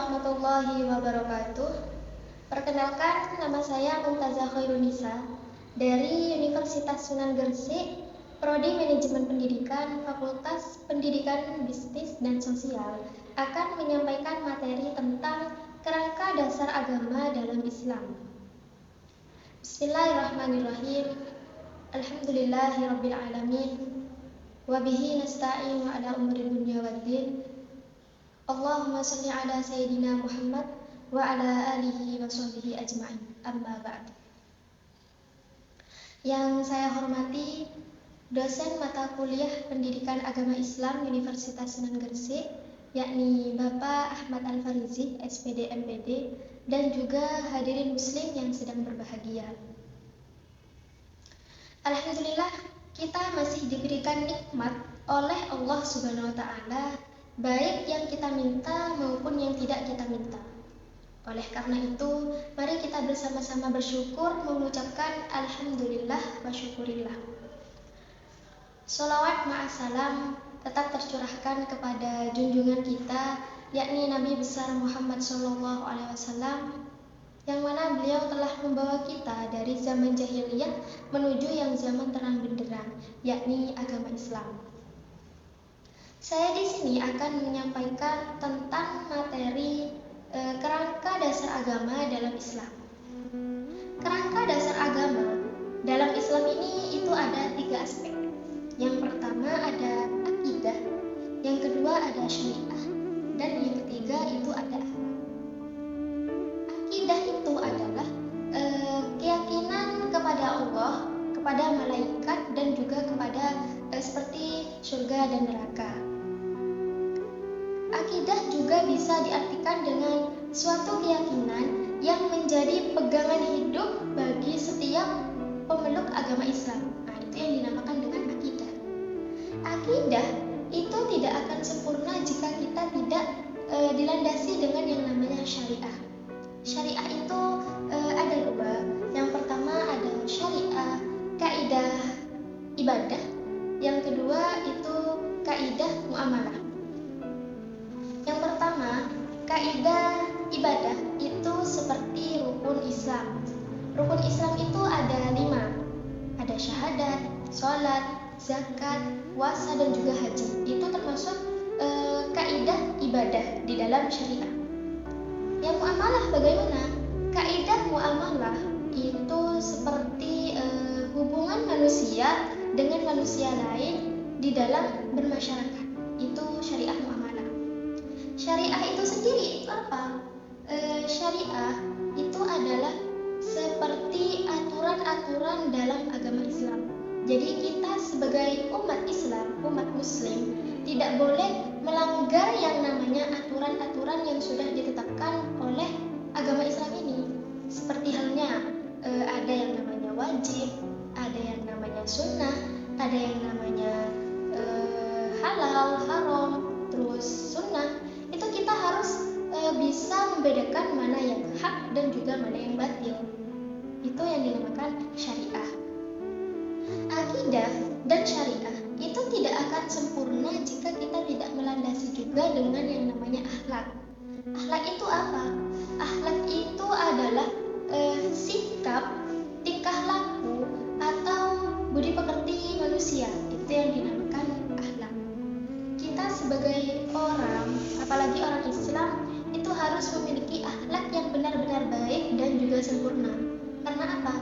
warahmatullahi wabarakatuh. Perkenalkan, nama saya Mumtazah Khairunisa dari Universitas Sunan Gresik, Prodi Manajemen Pendidikan, Fakultas Pendidikan Bisnis dan Sosial, akan menyampaikan materi tentang kerangka dasar agama dalam Islam. Bismillahirrahmanirrahim. Alhamdulillahirabbil alamin. Wa bihi nasta'inu ala umuri dunya waddin. Allahumma shalli ala sayyidina Muhammad wa ala alihi wa sahbihi ajma'in. Amma ba'd. Yang saya hormati dosen mata kuliah Pendidikan Agama Islam Universitas Sunan Gresik, yakni Bapak Ahmad Al-Farizi, SPD MPD, dan juga hadirin muslim yang sedang berbahagia. Alhamdulillah, kita masih diberikan nikmat oleh Allah Subhanahu wa taala, baik yang kita minta maupun yang tidak kita minta. Oleh karena itu, mari kita bersama-sama bersyukur mengucapkan alhamdulillah wa syukurillah. Sholawat ma'assalam tetap tercurahkan kepada junjungan kita, yakni Nabi besar Muhammad SAW, yang mana beliau telah membawa kita dari zaman jahiliyah menuju yang zaman terang benderang, yakni agama Islam. Saya di sini akan menyampaikan tentang materi kerangka dasar agama dalam Islam. Kerangka dasar agama dalam Islam ini itu ada 3 aspek. Yang pertama ada akidah, yang kedua ada syariah, dan yang ketiga itu ada akhlak. Akidah itu adalah keyakinan kepada Allah, kepada malaikat, dan juga kepada seperti surga dan neraka. Akidah juga bisa diartikan dengan suatu keyakinan yang menjadi pegangan hidup bagi setiap pemeluk agama Islam. Nah, itu yang dinamakan dengan akidah. Akidah itu tidak akan sempurna jika kita tidak dilandasi dengan yang namanya syariah. Syariah itu ada 2. Yang pertama ada syariah kaidah ibadah, yang kedua itu kaidah muamalah. Yang pertama, kaidah ibadah itu seperti rukun Islam. Rukun Islam itu ada 5. Ada syahadat, sholat, zakat, puasa, dan juga haji. Itu termasuk kaidah ibadah di dalam syariah. Yang muamalah bagaimana? Kaidah muamalah itu seperti hubungan manusia dengan manusia lain di dalam bermasyarakat. Itu syariah muamalah. Syariah itu sendiri itu apa? Syariah itu adalah seperti aturan-aturan dalam agama Islam. Jadi kita sebagai umat Islam, umat muslim, tidak boleh melanggar yang namanya aturan-aturan yang sudah ditetapkan oleh agama Islam ini. Seperti halnya ada yang namanya wajib, ada yang namanya sunnah, ada yang namanya halal, haram, terus sunnah. Itu kita harus bisa membedakan mana yang hak dan juga mana yang batil. Itu yang dinamakan syariah. Akidah dan syariah itu tidak akan sempurna jika kita tidak melandasi juga dengan yang namanya akhlak. Akhlak itu apa? Akhlak itu adalah sikap, tingkah laku, atau budi pekerti manusia. Itu yang dinamakan akhlak. Kita sebagai orang, apalagi orang Islam, itu harus memiliki akhlak yang benar-benar baik dan juga sempurna. Karena apa?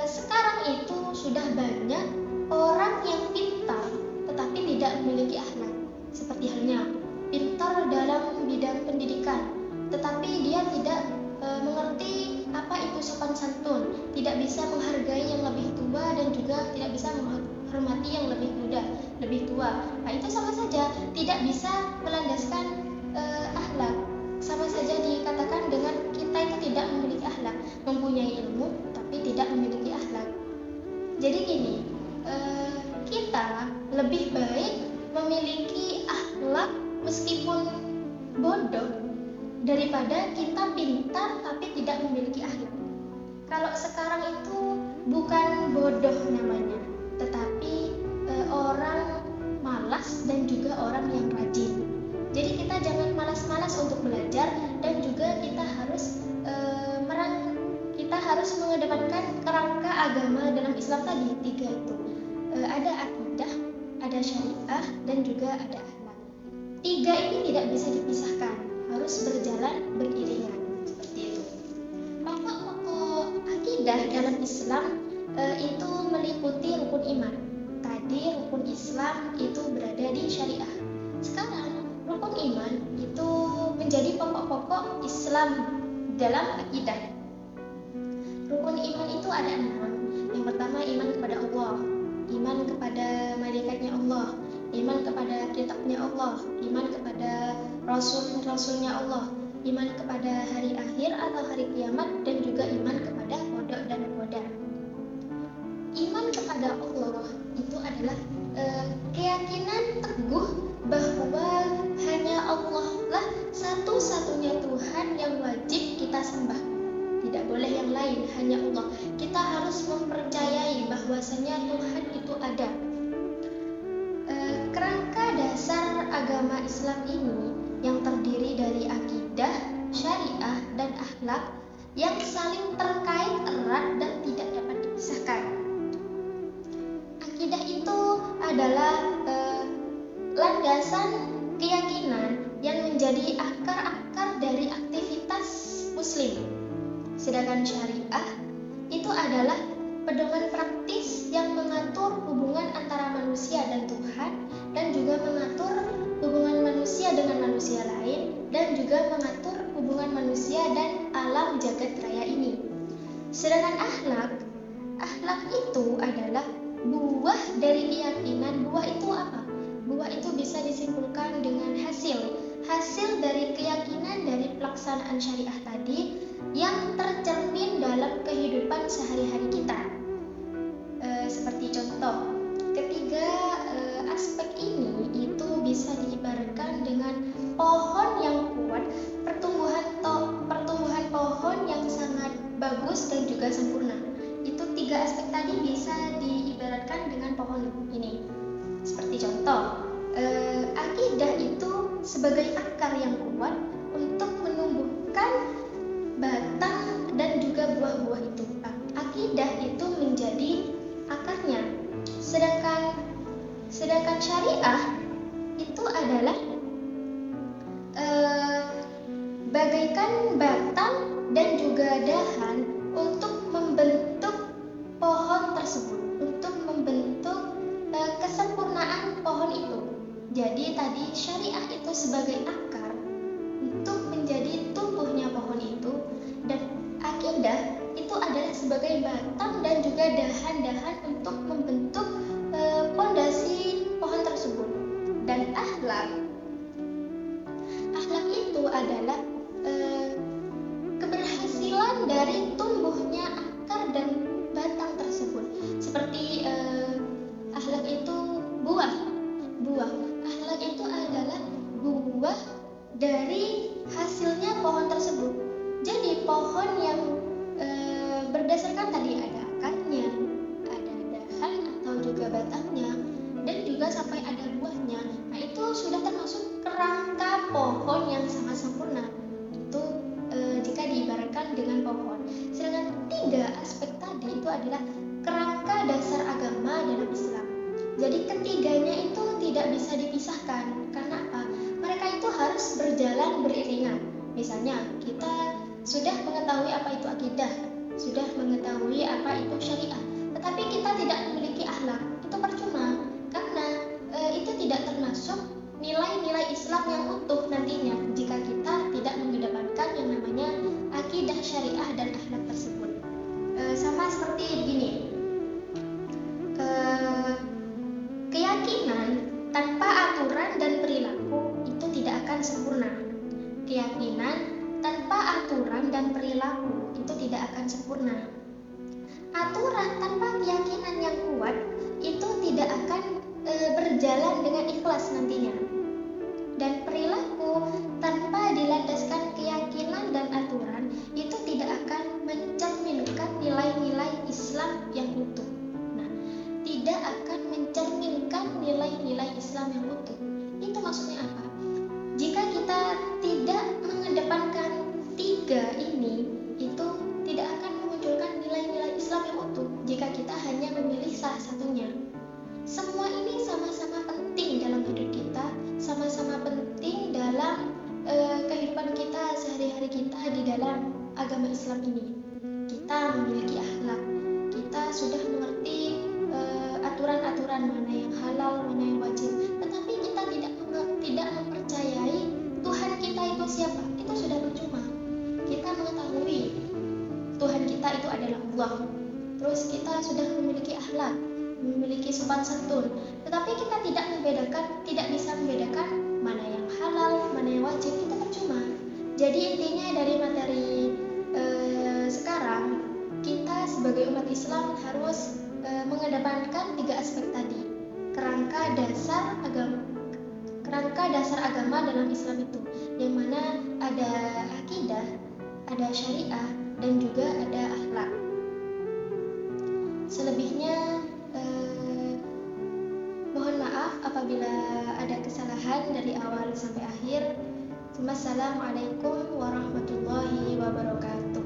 Sekarang itu sudah banyak orang yang pintar tetapi tidak memiliki akhlak. Seperti halnya pintar dalam bidang pendidikan, tetapi dia tidak mengerti apa itu sopan santun, tidak bisa menghargai yang lebih tua dan juga tidak bisa menghormati yang lebih muda, lebih tua. Nah, itu sama saja tidak bisa melandaskan akhlak. Sama saja dikatakan dengan kita itu tidak memiliki akhlak, mempunyai ilmu tapi tidak memiliki akhlak. Jadi gini, kita lebih baik memiliki akhlak meskipun bodoh daripada kita pintar tapi tidak memiliki akhlak. Kalau sekarang itu bukan bodoh namanya, tetapi orang malas dan juga orang yang rajin. Jadi kita jangan malas-malas untuk belajar, harus mengedepankan kerangka agama dalam Islam tadi, 3 itu. Ada akidah, ada syariah, dan juga ada akhlak. 3 ini tidak bisa dipisahkan, harus berjalan beriringan, seperti itu. Pokok-pokok akidah dalam Islam itu meliputi rukun iman. Tadi rukun Islam itu berada di syariah. Sekarang rukun iman itu menjadi pokok-pokok Islam dalam akidah. Rukun iman itu ada 6. Yang pertama, iman kepada Allah, iman kepada malaikatnya Allah, iman kepada kitabnya Allah, iman kepada rasul-rasulnya Allah, iman kepada hari akhir atau hari kiamat, dan juga iman kepada qada dan qadar. Iman kepada Allah itu adalah keyakinan teguh bahwa hanya Allah lah satu-satunya Tuhan yang wajib kita sembah. Tidak boleh yang lain, hanya Allah. Kita harus mempercayai bahwasanya Tuhan itu ada. Kerangka dasar agama Islam ini yang terdiri dari akidah, syariah, dan akhlak yang saling terkait erat dan tidak dapat dipisahkan. Akidah itu adalah landasan keyakinan yang menjadi akar-akar dari aktivitas Muslim. Sedangkan syariah itu adalah pedoman praktis yang mengatur hubungan antara manusia dan Tuhan, dan juga mengatur hubungan manusia dengan manusia lain, dan juga mengatur hubungan manusia dan alam jagat raya ini. Sedangkan akhlak itu adalah buah dari keyakinan. Buah itu apa? Buah itu bisa disimpulkan dengan hasil dari keyakinan dari pelaksanaan syariah tadi yang tercermin dalam kehidupan sehari-hari kita. Seperti contoh, ketiga aspek ini itu bisa diibaratkan dengan pohon yang kuat, pertumbuhan pohon yang sangat bagus dan juga sempurna. Itu 3 aspek tadi bisa diibaratkan dengan pohon ini. Seperti contoh, akidah itu sebagai akar yang kuat untuk menumbuhkan batang dan juga buah-buah itu. Akidah itu menjadi akarnya. Sedangkan syariah itu adalah bagaikan batang dan juga dahan untuk membentuk pohon tersebut, untuk membentuk kesempurnaan pohon itu. Jadi tadi syariah itu sebagai akar untuk menjadi tumbuhnya pohon itu, dan akidah itu adalah sebagai batang dan juga dahan-dahan untuk membentuk pondasi pohon tersebut. Dan akhlak itu adalah keberhasilan dari tumbuhnya akar dan batang tersebut. Seperti akhlak itu buah. Akhlak itu adalah buah dari hasilnya pohon tersebut. Jadi pohon yang berdasarkan tadi ada akarnya, ada dahan atau juga batangnya, dan juga sampai ada buahnya. Nah, itu sudah termasuk kerangka pohon yang sangat sempurna. Itu jika diibaratkan dengan pohon. Sedangkan 3 aspek tadi itu adalah kerangka dasar agama dalam Islam. Jadi ketiganya itu tidak bisa dipisahkan. Karena apa? Mereka itu harus berjalan beriringan. Misalnya kita sudah mengetahui apa itu akidah, sudah mengetahui apa itu syariah, tetapi kita tidak memiliki akhlak, itu percuma. Karena itu tidak termasuk nilai-nilai Islam yang utuh nantinya jika kita tidak mengedepankan yang namanya akidah, syariah, dan akhlak tersebut. Sama seperti begini, keyakinan tanpa aturan dan perilaku itu tidak akan sempurna. Keyakinan tanpa aturan dan perilaku itu tidak akan sempurna. Aturan tanpa keyakinan yang kuat itu tidak akan berjalan dengan ikhlas nantinya. Dan perilaku tanpa dilandaskan keyakinan dan aturan itu tidak akan mencerminkan nilai-nilai Islam yang utuh. Nah, tidak akan mencerminkan nilai-nilai Islam yang utuh. Itu maksudnya apa? Jika kita tidak mengedepankan 3 ini, itu tidak akan memunculkan sehari-hari kita di dalam agama Islam ini. Kita memiliki akhlak, kita sudah mengerti aturan-aturan mana yang halal, mana yang wajib. Tetapi kita tidak mempercayai Tuhan kita itu siapa. Itu sudah percuma. Kita mengetahui Tuhan kita itu adalah Allah. Terus kita sudah memiliki akhlak, memiliki sopan santun. Tetapi kita tidak bisa membedakan mana yang halal, mana yang wajib. Itu percuma. Jadi intinya dari materi sekarang, kita sebagai umat Islam harus mengedepankan 3 aspek tadi. Kerangka dasar agama dalam Islam itu, yang mana ada akidah, ada syariah, dan juga ada akhlak. Selebihnya mohon maaf apabila ada kesalahan dari awal sampai akhir. Wassalamualaikum warahmatullahi wabarakatuh.